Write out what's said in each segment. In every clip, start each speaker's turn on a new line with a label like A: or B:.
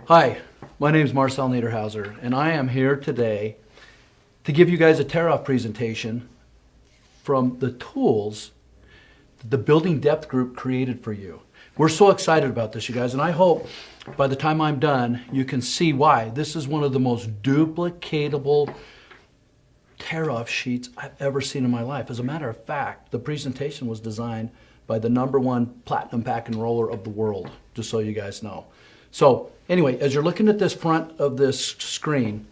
A: Hi, my name is Marcell Neiderhauser, and I am here today to give you guys a tear-off presentation from the tools that the Building Depth Group created for you. We're so excited about this, you guys, and I hope by the time I'm done, you can see why. This is one of the most duplicatable tear-off sheets I've ever seen in my life. As a matter of fact, the presentation was designed by the #1 platinum pack and roller of the world, just so you guys know. So anyway, as you're looking at this front of this screen,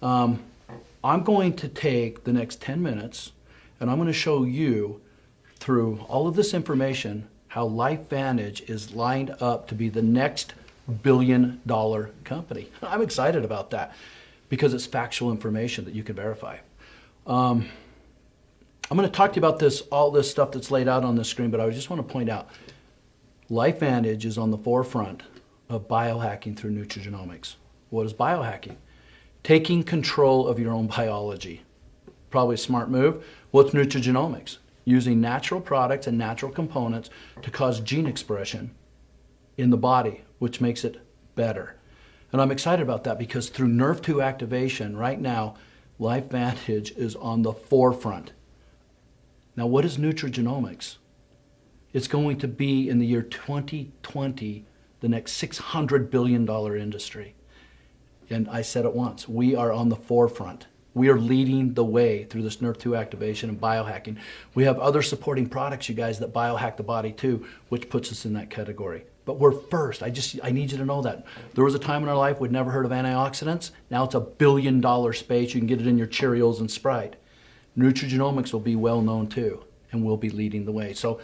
A: I'm going to take the next 10 minutes and I'm going to show you through all of this information how LifeVantage is lined up to be the next billion-dollar company. I'm excited about that because it's factual information that you can verify. I'm going to talk to you about all this stuff that's laid out on the screen, but I just want to point out LifeVantage is on the forefront of biohacking through nutrigenomics. What is biohacking? Taking control of your own biology. Probably a smart move. What's nutrigenomics? Using natural products and natural components to cause gene expression in the body, which makes it better. And I'm excited about that because through Nerve2 activation, right now, LifeVantage is on the forefront. Now, what is nutrigenomics? It's going to be in the year 2020, the next $600 billion industry. And I said it once, we are on the forefront. We are leading the way through this Nerve2 activation and biohacking. We have other supporting products, you guys, that biohack the body too, which puts us in that category. But we're first. I need you to know that. There was a time in our life we'd never heard of antioxidants. Now it's $1 billion space. You can get it in your Cheerios and Sprite. Nutrigenomics will be well known too, and we'll be leading the way. So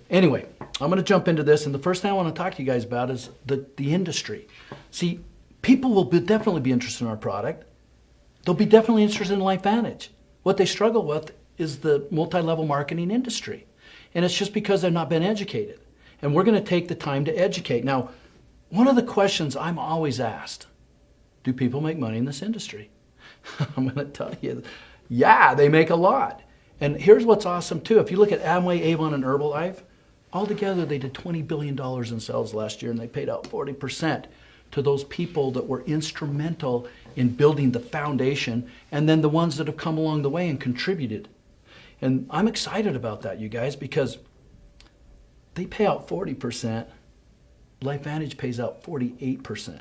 A: anyway, I'm going to jump into this, and the first thing I want to talk to you guys about is the industry. See, people will definitely be interested in our product. They'll be definitely interested in LifeVantage. What they struggle with is the multi-level marketing industry, and it's just because they've not been educated. And we're going to take the time to educate. Now, one of the questions I'm always asked, do people make money in this industry? I'm going to tell you, yeah, they make a lot. And here's what's awesome too. If you look at Amway, Avon, and Herbalife, altogether they did $20 billion in sales last year, and they paid out 40% to those people that were instrumental in building the foundation, and then the ones that have come along the way and contributed. And I'm excited about that, you guys, because they pay out 40%. LifeVantage pays out 48%.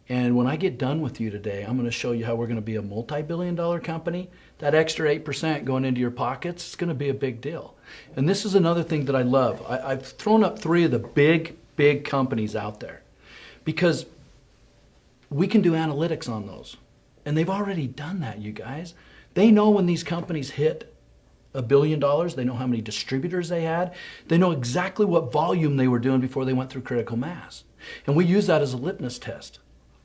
A: And when I get done with you today, I'm going to show you how we're going to be a multi-billion-dollar company. That extra 8% going into your pockets, it's going to be a big deal. And this is another thing that I love. I've thrown up 3 of the big companies out there because we can do analytics on those. And they've already done that, you guys. They know when these companies hit $1 billion. They know how many distributors they had. They know exactly what volume they were doing before they went through critical mass. And we use that as a litmus test.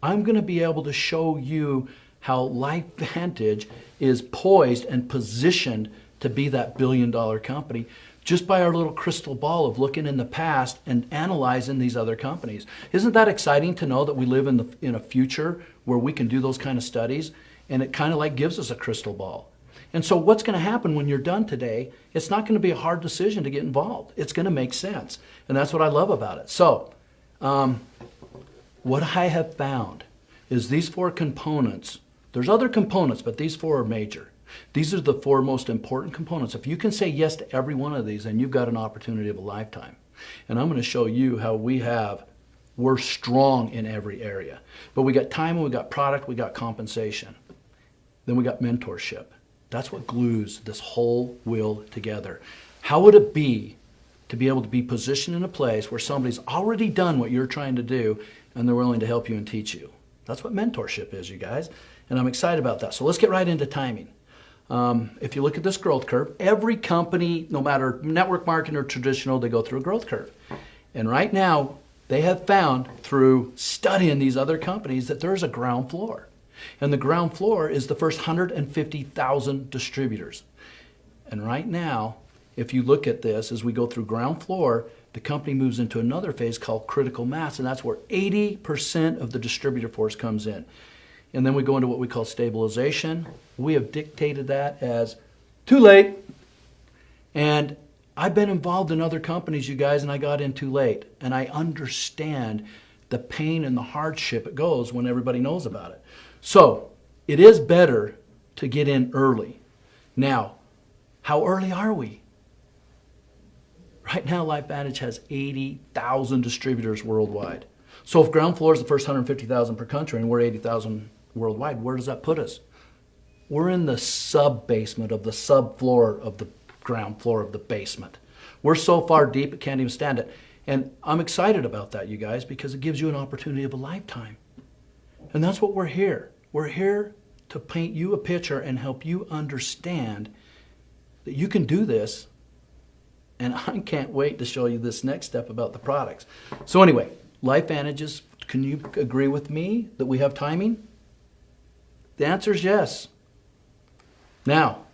A: I'm going to be able to show you how LifeVantage is poised and positioned to be that billion-dollar company just by our little crystal ball of looking in the past and analyzing these other companies. Isn't that exciting to know that we live in a future where we can do those kind of studies, and it kind of like gives us a crystal ball? And so what's going to happen when you're done today, it's not going to be a hard decision to get involved. It's going to make sense. And that's what I love about it. So what I have found is these 4 components. There's other components, but these 4 are major. These are the 4 most important components. If you can say yes to every one of these, then you've got an opportunity of a lifetime. And I'm going to show you how we're strong in every area. But we got time, and we got product, we got compensation. Then we got mentorship. That's what glues this whole wheel together. How would it be to be able to be positioned in a place where somebody's already done what you're trying to do, and they're willing to help you and teach you? That's what mentorship is, you guys. And I'm excited about that. So let's get right into timing. If you look at this growth curve, every company, no matter network marketing or traditional, they go through a growth curve. And right now, they have found through studying these other companies that there's a ground floor. And the ground floor is the first 150,000 distributors. And right now, if you look at this, as we go through ground floor, the company moves into another phase called critical mass, and that's where 80% of the distributor force comes in. And then we go into what we call stabilization. We have dictated that as too late. And I've been involved in other companies, you guys, and I got in too late. And I understand the pain and the hardship it goes when everybody knows about it. So it is better to get in early. Now, how early are we? Right now, LifeVantage has 80,000 distributors worldwide. So if ground floor is the first 150,000 per country and we're 80,000 worldwide, where does that put us? We're in the sub-basement of the subfloor of the ground floor of the basement. We're so far deep it can't even stand it. And I'm excited about that, you guys, because it gives you an opportunity of a lifetime. And that's what we're here. We're here to paint you a picture and help you understand that you can do this. And I can't wait to show you this next step about the products. So anyway, LifeVantages, can you agree with me that we have timing? The answer is yes. Now,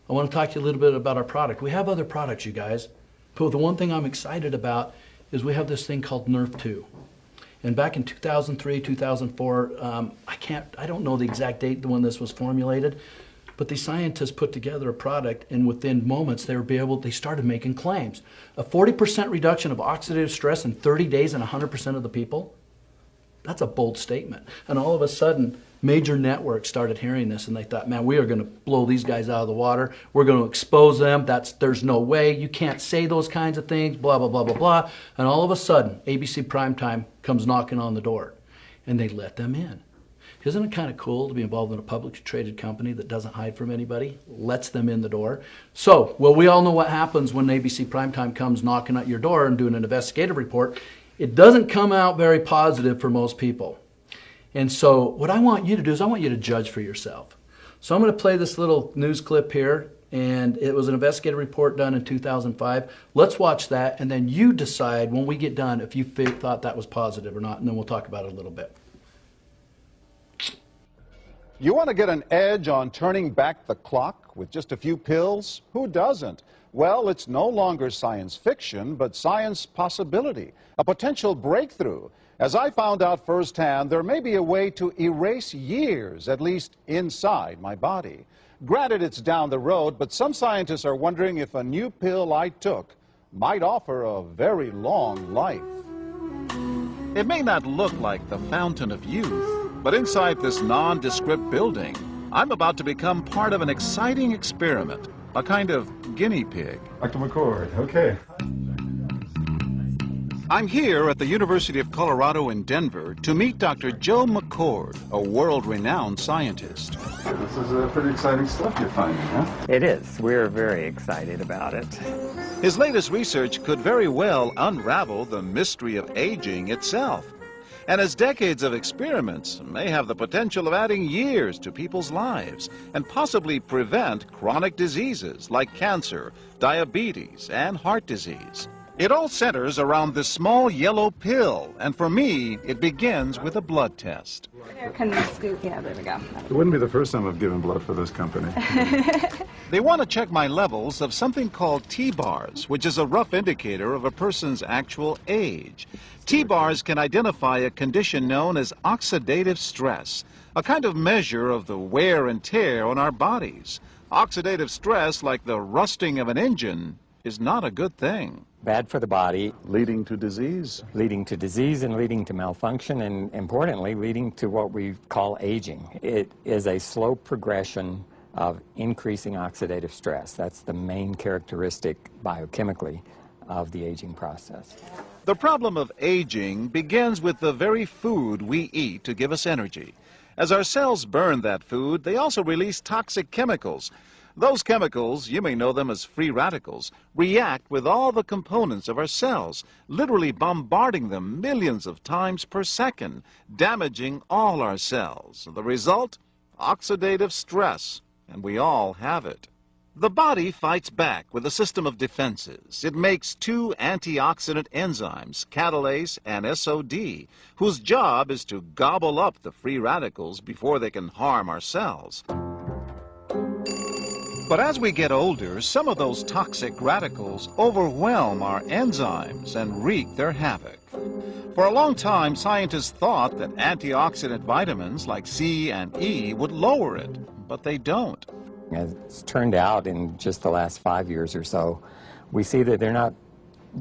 A: I want to talk to you a little bit about our product. We have other products, you guys, but the one thing I'm excited about is we have this thing called Nerf 2. And back in 2003, 2004, I don't know the exact date when this was formulated, but the scientists put together a product, and within moments they started making claims. A 40% reduction of oxidative stress in 30 days in 100% of the people. That's a bold statement. And all of a sudden, major networks started hearing this, and they thought, man, we are going to blow these guys out of the water. We're going to expose them. There's no way. You can't say those kinds of things, blah, blah, blah, blah, blah. And all of a sudden, ABC Primetime comes knocking on the door, and they let them in. Isn't it kind of cool to be involved in a publicly traded company that doesn't hide from anybody, lets them in the door? So, well, we all know what happens when ABC Primetime comes knocking at your door and doing an investigative report. It doesn't come out very positive for most people. And so what I want you to do is I want you to judge for yourself. So I'm going to play this little news clip here, and it was an investigative report done in 2005. Let's watch that, and then you decide when we get done if you thought that was positive or not, and then we'll talk about it a little bit.
B: You want to get an edge on turning back the clock with just a few pills? Who doesn't? Well, it's no longer science fiction, but science possibility, a potential breakthrough. As I found out firsthand, there may be a way to erase years, at least inside my body. Granted, it's down the road, but some scientists are wondering if a new pill I took might offer a very long life. It may not look like the fountain of youth, but inside this nondescript building, I'm about to become part of an exciting experiment, a kind of guinea pig.
C: Dr. McCord, okay.
B: I'm here at the University of Colorado in Denver to meet Dr. Joe McCord, a world-renowned scientist.
C: This is pretty exciting stuff you're finding, huh?
D: It is. We're very excited about it.
B: His latest research could very well unravel the mystery of aging itself. And his decades of experiments may have the potential of adding years to people's lives and possibly prevent chronic diseases like cancer, diabetes, and heart disease. It all centers around this small yellow pill, and for me, it begins with a blood test.
E: Can we scoop? Yeah, there we go.
C: It wouldn't be the first time I've given blood for this company.
B: They want to check my levels of something called T-bars, which is a rough indicator of a person's actual age. T-bars can identify a condition known as oxidative stress, a kind of measure of the wear and tear on our bodies. Oxidative stress, like the rusting of an engine, is not a good thing.
D: Bad for the body.
C: Leading to disease.
D: Leading to disease and leading to malfunction, and importantly, leading to what we call aging. It is a slow progression of increasing oxidative stress. That's the main characteristic biochemically of the aging process.
B: The problem of aging begins with the very food we eat to give us energy. As our cells burn that food, they also release toxic chemicals. Those chemicals, you may know them as free radicals, react with all the components of our cells, literally bombarding them millions of times per second, damaging all our cells. The result? Oxidative stress, and we all have it. The body fights back with a system of defenses. It makes two antioxidant enzymes, catalase and SOD, whose job is to gobble up the free radicals before they can harm our cells. But as we get older, some of those toxic radicals overwhelm our enzymes and wreak their havoc. For a long time, scientists thought that antioxidant vitamins like C and E would lower it, but they don't.
D: As it's turned out in just the last 5 years or so, we see that they're not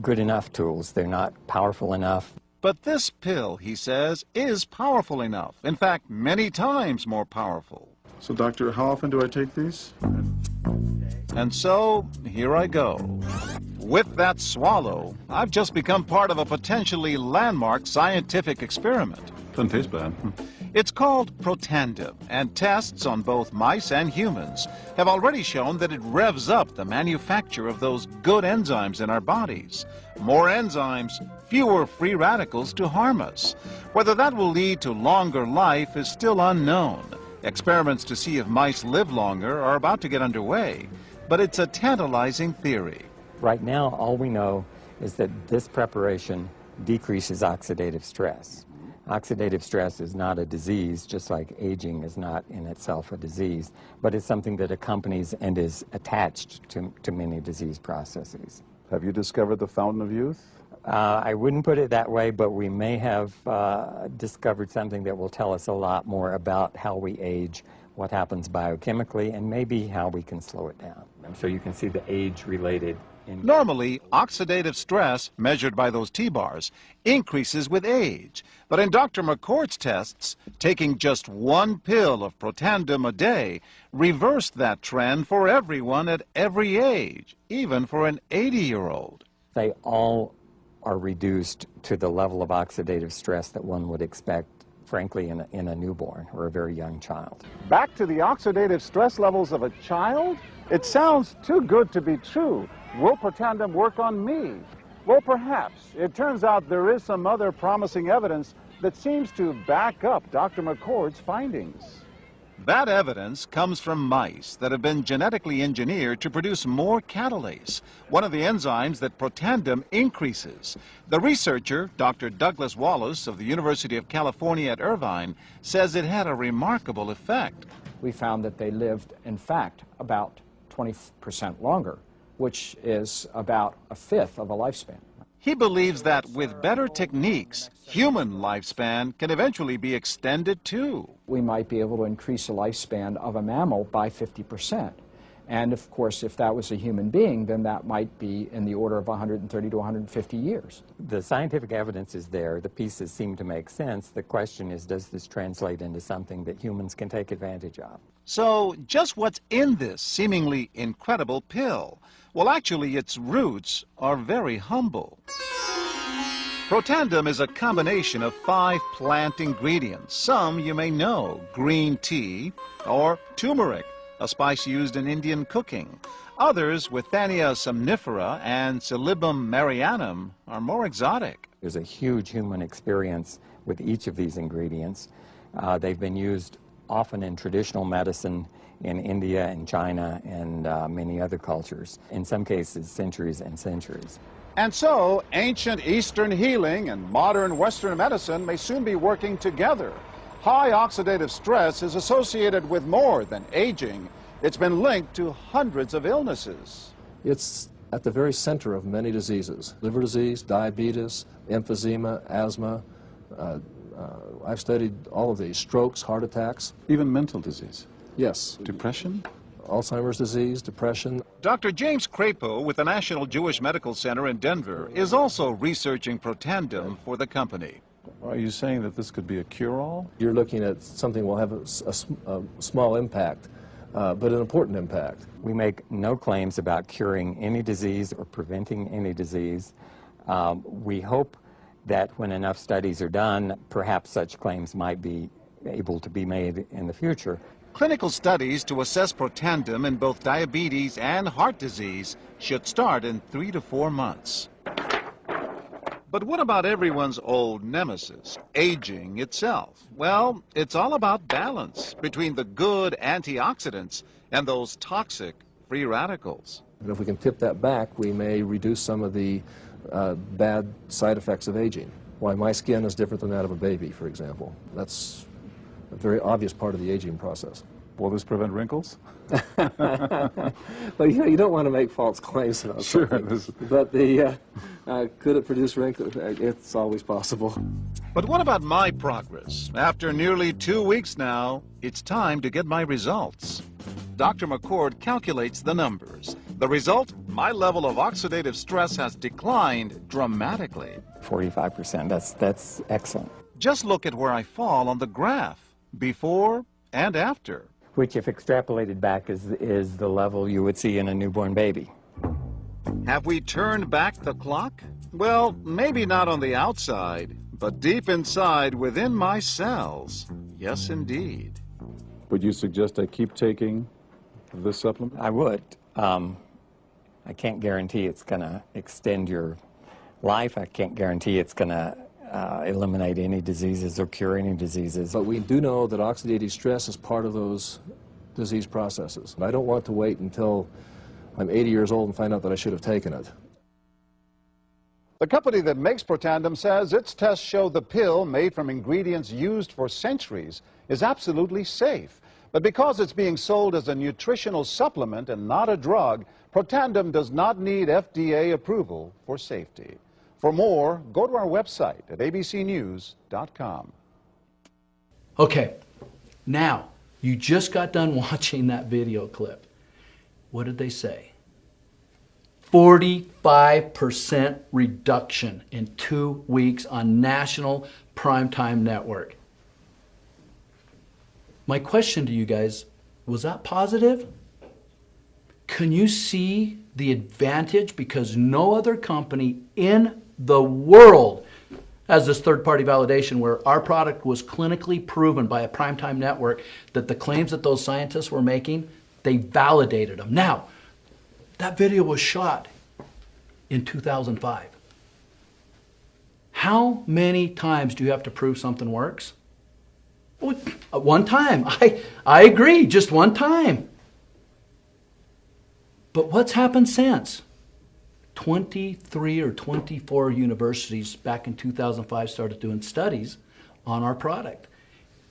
D: good enough tools. They're not powerful enough.
B: But this pill, he says, is powerful enough. In fact, many times more powerful.
C: So, doctor, how often do I take these?
B: And so, here I go. With that swallow, I've just become part of a potentially landmark scientific experiment.
C: Doesn't taste bad.
B: It's called Protandim, and tests on both mice and humans have already shown that it revs up the manufacture of those good enzymes in our bodies. More enzymes, fewer free radicals to harm us. Whether that will lead to longer life is still unknown. Experiments to see if mice live longer are about to get underway, but it's a tantalizing theory.
D: Right now, all we know is that this preparation decreases oxidative stress. Oxidative stress is not a disease, just like aging is not in itself a disease, but it's something that accompanies and is attached to many disease processes.
C: Have you discovered the fountain of youth?
D: I wouldn't put it that way, but we may have discovered something that will tell us a lot more about how we age, what happens biochemically, and maybe how we can slow it down. So you can see the age-related.
B: Normally, oxidative stress, measured by those T-bars, increases with age. But in Dr. McCord's tests, taking just one pill of Protandim a day reversed that trend for everyone at every age, even for an 80-year-old.
D: They all are reduced to the level of oxidative stress that one would expect, frankly, in a newborn or a very young child.
B: Back to the oxidative stress levels of a child? It sounds too good to be true. Will Protandim work on me? Well, perhaps. It turns out there is some other promising evidence that seems to back up Dr. McCord's findings. That evidence comes from mice that have been genetically engineered to produce more catalase, one of the enzymes that Protandim increases. The researcher, Dr. Douglas Wallace of the University of California at Irvine, says it had a remarkable effect.
F: We found that they lived, in fact, about 20% longer, which is about a fifth of a lifespan.
B: He believes that with better techniques, human lifespan can eventually be extended too.
F: We might be able to increase the lifespan of a mammal by 50%. And of course, if that was a human being, then that might be in the order of 130 to 150 years.
D: The scientific evidence is there. The pieces seem to make sense. The question is, does this translate into something that humans can take advantage of?
B: So, just what's in this seemingly incredible pill? Well, actually, its roots are very humble. Protandim is a combination of 5 plant ingredients. Some you may know: green tea or turmeric, a spice used in Indian cooking. Others, Withania somnifera and Silybum marianum, are more exotic.
D: There's a huge human experience with each of these ingredients. They've been used often in traditional medicine in India and China and many other cultures, in some cases centuries and centuries.
B: And so, ancient Eastern healing and modern Western medicine may soon be working together. High oxidative stress is associated with more than aging. It's been linked to hundreds of illnesses.
G: It's at the very center of many diseases: liver disease, diabetes, emphysema, asthma. I've studied all of these: strokes, heart attacks.
C: Even mental disease.
G: Yes.
C: Depression?
G: Alzheimer's disease, depression.
B: Dr. James Crapo with the National Jewish Medical Center in Denver is also researching Protandim for the company.
C: Are you saying that this could be a cure-all?
G: You're looking at something will have a small impact, but an important impact.
D: We make no claims about curing any disease or preventing any disease. We hope that when enough studies are done, perhaps such claims might be able to be made in the future.
B: Clinical studies to assess Protandim in both diabetes and heart disease should start in 3 to 4 months. But what about everyone's old nemesis, aging itself? Well, it's all about balance between the good antioxidants and those toxic free radicals.
G: And if we can tip that back, we may reduce some of the bad side effects of aging. Why my skin is different than that of a baby, for example. That's a very obvious part of the aging process.
C: Will this prevent wrinkles?
G: Well, you don't want to make false claims about something. But could it produce wrinkles? It's always possible.
B: But what about my progress? After nearly 2 weeks now, it's time to get my results. Dr. McCord calculates the numbers. The result? My level of oxidative stress has declined dramatically.
D: 45%. That's excellent.
B: Just look at where I fall on the graph, before and after.
D: Which, if extrapolated back, is the level you would see in a newborn baby.
B: Have we turned back the clock? Well, maybe not on the outside, but deep inside within my cells. Yes, indeed.
C: Would you suggest I keep taking this supplement?
D: I would. I can't guarantee it's going to extend your life. I can't guarantee it's going to eliminate any diseases or cure any diseases.
G: But we do know that oxidative stress is part of those disease processes. And I don't want to wait until I'm 80 years old and find out that I should have taken it.
B: The company that makes Protandim says its tests show the pill, made from ingredients used for centuries, is absolutely safe. But because it's being sold as a nutritional supplement and not a drug, Protandim does not need FDA approval for safety. For more, go to our website at abcnews.com.
A: Okay, now, you just got done watching that video clip. What did they say? 45% reduction in 2 weeks on national primetime network. My question to you guys, was that positive? Can you see the advantage? Because no other company in the world has this third-party validation where our product was clinically proven by a primetime network that the claims that those scientists were making, they validated them. Now, that video was shot in 2005. How many times do you have to prove something works? One time. I agree, just one time. But what's happened since? 23 or 24 universities back in 2005 started doing studies on our product.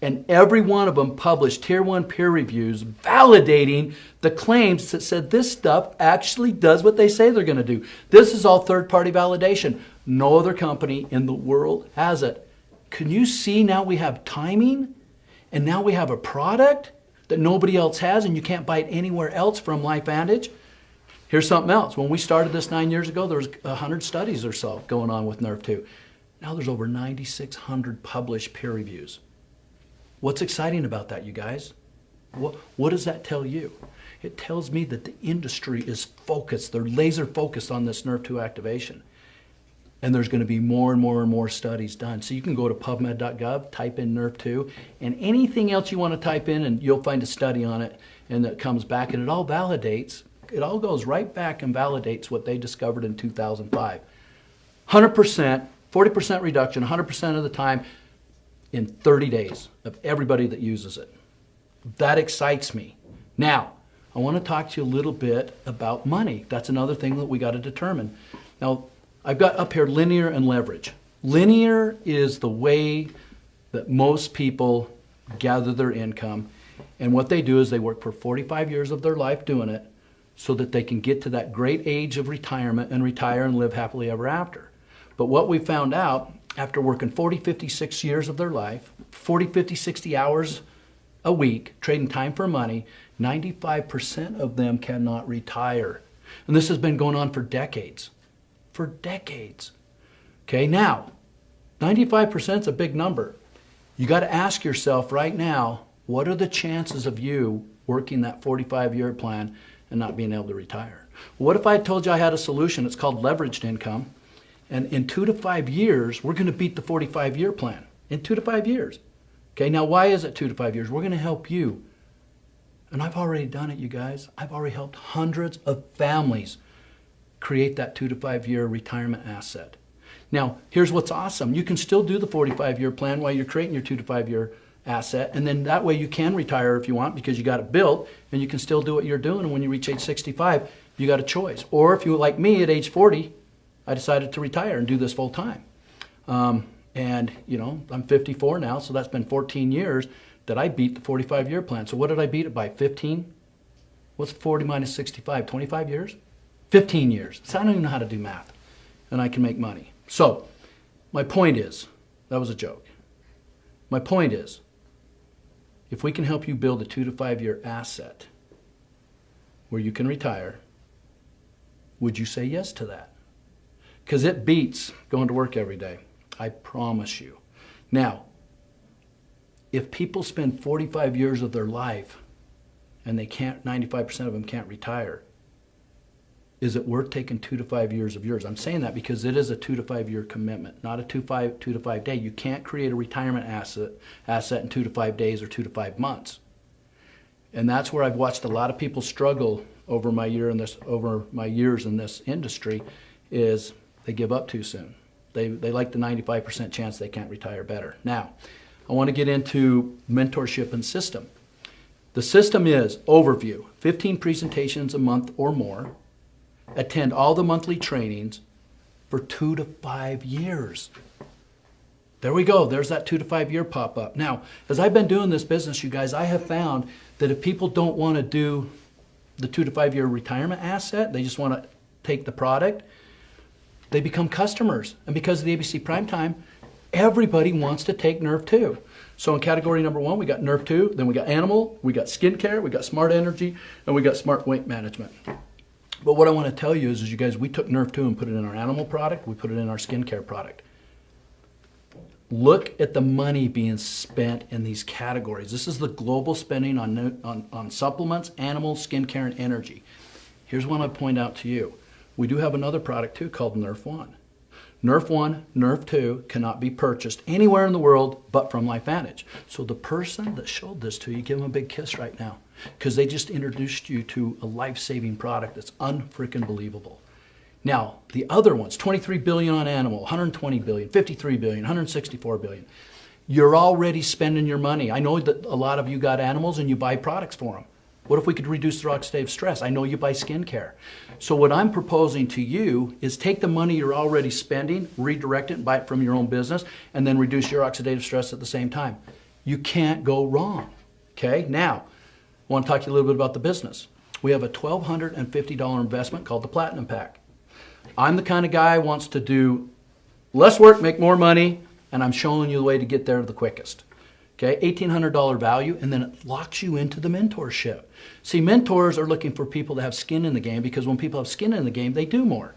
A: And every one of them published Tier 1 peer reviews validating the claims that said this stuff actually does what they say they're going to do. This is all third-party validation. No other company in the world has it. Can you see now we have timing? And now we have a product that nobody else has and you can't buy it anywhere else from LifeVantage? Here's something else. When we started this 9 years ago, there was 100 studies or so going on with Nerve 2. Now there's over 9,600 published peer reviews. What's exciting about that, you guys? What does that tell you? It tells me that the industry is focused. They're laser focused on this Nerve 2 activation. And there's going to be more and more and more studies done. So you can go to pubmed.gov, type in Nerve 2, and anything else you want to type in, and you'll find a study on it, and it comes back, and it all validates. It all goes right back and validates what they discovered in 2005. 100%, 40% reduction, 100% of the time in 30 days of everybody that uses it. That excites me. Now, I want to talk to you a little bit about money. That's another thing that we got to determine. Now, I've got up here linear and leverage. Linear is the way that most people gather their income. And what they do is they work for 45 years of their life doing it so that they can get to that great age of retirement and retire and live happily ever after. But what we found out after working 40, 56 years of their life, 40, 50, 60 hours a week, trading time for money, 95% of them cannot retire. And this has been going on for decades. For decades. Okay, now, 95% is a big number. You got to ask yourself right now, what are the chances of you working that 45-year plan and not being able to retire? What if I told you I had a solution? It's called leveraged income. And in 2 to 5 years, we're going to beat the 45-year plan. In 2 to 5 years. Okay, now why is it 2 to 5 years? We're going to help you. And I've already done it, you guys. I've already helped hundreds of families create that 2 to 5 year retirement asset. Now, here's what's awesome. You can still do the 45-year plan while you're creating your 2 to 5 year asset. And then that way you can retire if you want because you got it built and you can still do what you're doing. And when you reach age 65, you got a choice. Or if you, like me, at age 40, I decided to retire and do this full time. And, you know, I'm 54 now, so that's been 14 years that I beat the 45-year plan. So what did I beat it by? 15? What's 40 minus 65? 25 years? 15 years. So I don't even know how to do math. And I can make money. So my point is, that was a joke. My point is, if we can help you build a 2 to 5 year asset where you can retire, would you say yes to that? because it beats going to work every day. I promise you. Now, if people spend 45 years of their life and they can't, 95% of them can't retire, is it worth taking 2 to 5 years of yours? I'm saying that because it is a 2 to 5 year commitment, not a 2 to 5 day. You can't create a retirement asset in 2 to 5 days or 2 to 5 months. And that's where I've watched a lot of people struggle over my years in this industry, is they give up too soon. They like the 95% chance they can't retire better. Now, I want to get into mentorship and system. The system is overview, 15 presentations a month or more, attend all the monthly trainings for 2 to 5 years. There we go. There's that 2 to 5 year pop up. Now, as I've been doing this business, you guys, I have found that if people don't want to do the 2 to 5 year retirement asset, they just want to take the product, they become customers. And because of the ABC Primetime, everybody wants to take Nerve 2. So in category number 1, we got Nerve 2, then we got animal, we got skincare, we got smart energy, and we got smart weight management. But what I want to tell you is you guys, we took Nerve 2 and put it in our animal product, we put it in our skincare product. Look at the money being spent in these categories. This is the global spending on supplements, animals, skincare, and energy. Here's one I point out to you. We do have another product too called Nerve 1. Nerve 1, Nerve 2 cannot be purchased anywhere in the world but from LifeVantage. So the person that showed this to you, give them a big kiss right now, because they just introduced you to a life-saving product that's unfreaking believable. Now, the other ones, 23 billion on animal, 120 billion, 53 billion, 164 billion. You're already spending your money. I know that a lot of you got animals and you buy products for them. What if we could reduce their oxidative stress? I know you buy skincare. So what I'm proposing to you is take the money you're already spending, redirect it, and buy it from your own business, and then reduce your oxidative stress at the same time. You can't go wrong. Okay? Now, I want to talk to you a little bit about the business. We have a $1,250 investment called the Platinum Pack. I'm the kind of guy who wants to do less work, make more money, and I'm showing you the way to get there the quickest. Okay, $1,800 value, and then it locks you into the mentorship. See, mentors are looking for people that have skin in the game, because when people have skin in the game, they do more.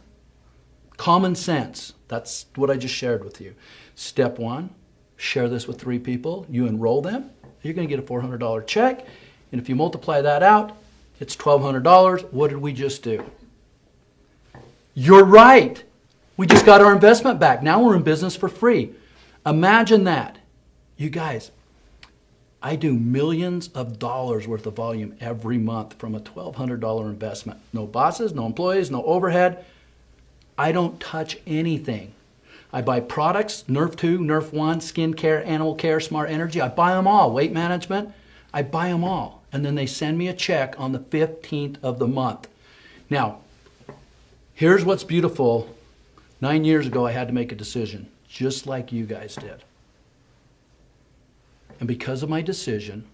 A: Common sense, that's what I just shared with you. Step 1, share this with 3 people. You enroll them, you're going to get a $400 check, and if you multiply that out, it's $1,200. What did we just do? You're right. We just got our investment back. Now we're in business for free. Imagine that. You guys, I do millions of dollars worth of volume every month from a $1,200 investment. No bosses, no employees, no overhead. I don't touch anything. I buy products, Nerve 2, Nerve 1, skincare, animal care, smart energy. I buy them all. Weight management, I buy them all. And then they send me a check on the 15th of the month. Now, here's what's beautiful. 9 years ago, I had to make a decision, just like you guys did. And because of my decision,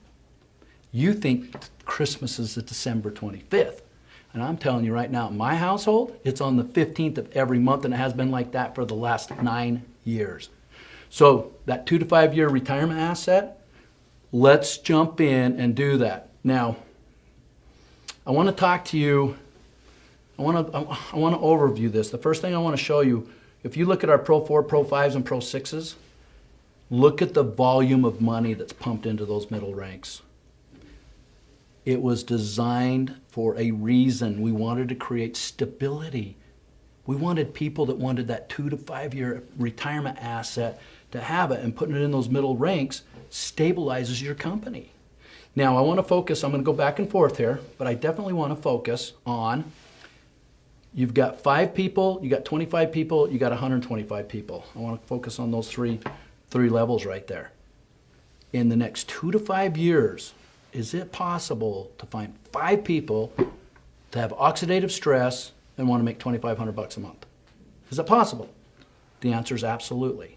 A: you think Christmas is the December 25th. And I'm telling you right now, in my household, it's on the 15th of every month, and it has been like that for the last 9 years. So that 2 to 5 year retirement asset, let's jump in and do that. Now, I want to talk to you. I want to overview this. The first thing I want to show you, if you look at our Pro 4, Pro 5s, and Pro 6s, look at the volume of money that's pumped into those middle ranks. It was designed for a reason. We wanted to create stability. We wanted people that wanted that 2 to 5 year retirement asset to have it, and putting it in those middle ranks stabilizes your company. Now, I want to focus, I'm going to go back and forth here, but I definitely want to focus on, you've got 5 people, you got 25 people, you got 125 people. I want to focus on those three levels right there. In the next 2 to 5 years, is it possible to find 5 people to have oxidative stress and want to make $2,500 a month? Is it possible? The answer is absolutely.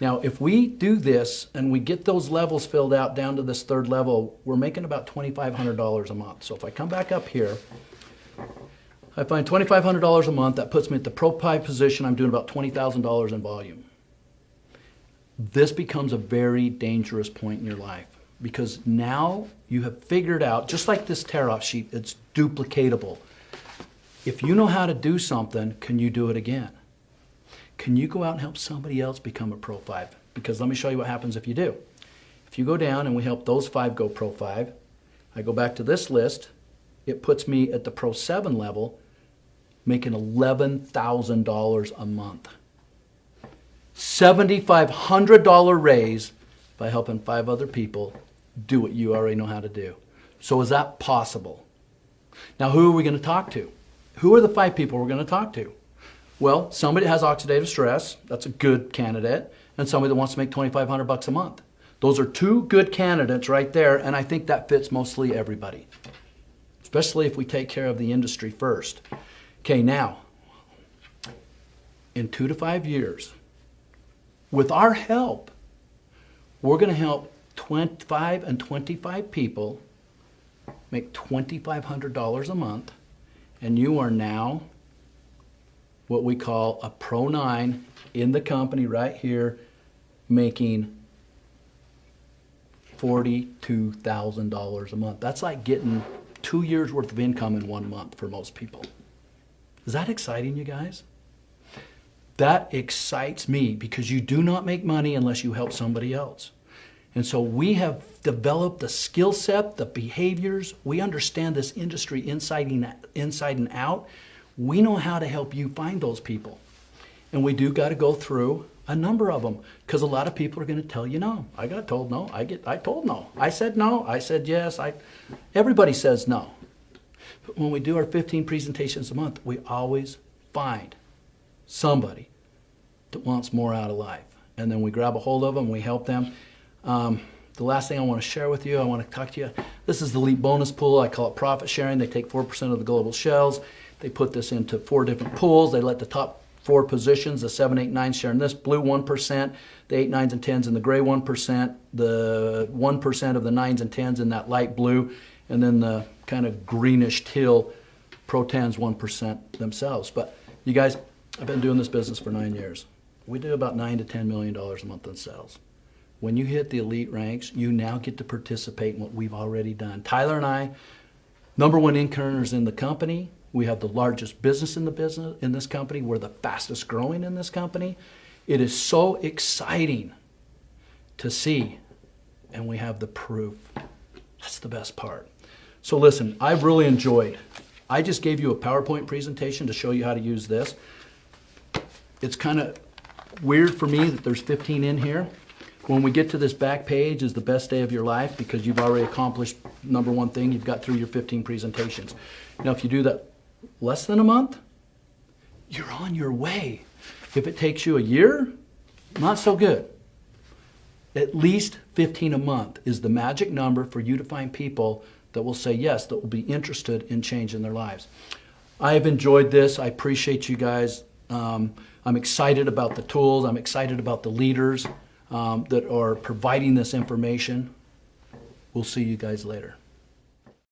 A: Now, if we do this and we get those levels filled out down to this 3rd level, we're making about $2,500 a month. So if I come back up here, I find $2,500 a month. That puts me at the Pro 5 position. I'm doing about $20,000 in volume. This becomes a very dangerous point in your life, because now you have figured out, just like this tear-off sheet, it's duplicatable. If you know how to do something, can you do it again? Can you go out and help somebody else become a Pro 5? Because let me show you what happens if you do. If you go down and we help those 5 go Pro 5, I go back to this list, it puts me at the Pro 7 level, making $11,000 a month. $7,500 raise by helping 5 other people do what you already know how to do. So is that possible? Now, who are we going to talk to? Who are the 5 people we're going to talk to? Well, somebody that has oxidative stress, that's a good candidate, and somebody that wants to make $2,500 a month. Those are 2 good candidates right there, and I think that fits mostly everybody, especially if we take care of the industry first. Okay, now, in 2 to 5 years, with our help, we're going to help 25 and 25 people make $2,500 a month, and you are now what we call a Pro 9 in the company right here, making $42,000 a month. That's like getting 2 years worth of income in 1 month for most people. Is that exciting, you guys? That excites me because you do not make money unless you help somebody else. And so we have developed the skill set, the behaviors. We understand this industry inside and out. We know how to help you find those people. And we do got to go through a number of them because a lot of people are going to tell you no. I got told no. I told no. I said no. I said yes. Everybody says no. But when we do our 15 presentations a month, we always find somebody that wants more out of life. And then we grab a hold of them, we help them. The last thing I want to share with you, I want to talk to you. This is the Leap Bonus Pool. I call it profit sharing. They take 4% of the global shells. They put this into 4 different pools. They let the top 4 positions, the 7, 8, 9 share in this blue 1%, the 8, 9s, and 10s in the gray 1%, the 1% of the 9s and 10s in that light blue, and then the kind of greenish teal Pro 10s 1% themselves. But you guys, I've been doing this business for 9 years. We do about $9 to $10 million a month in sales. When you hit the elite ranks, you now get to participate in what we've already done. Tyler and I, #1 income earners in the company. We have the largest business in this company. We're the fastest growing in this company. It is so exciting to see, and we have the proof. That's the best part. So listen, I've really enjoyed. I just gave you a PowerPoint presentation to show you how to use this. It's kind of weird for me that there's 15 in here. When we get to this back page is the best day of your life because you've already accomplished #1 thing. You've got through your 15 presentations. Now, if you do that less than a month, you're on your way. If it takes you a year, not so good. At least 15 a month is the magic number for you to find people that will say yes, that will be interested in changing their lives. I have enjoyed this. I appreciate you guys. I'm excited about the tools. I'm excited about the leaders that are providing this information. We'll see you guys later.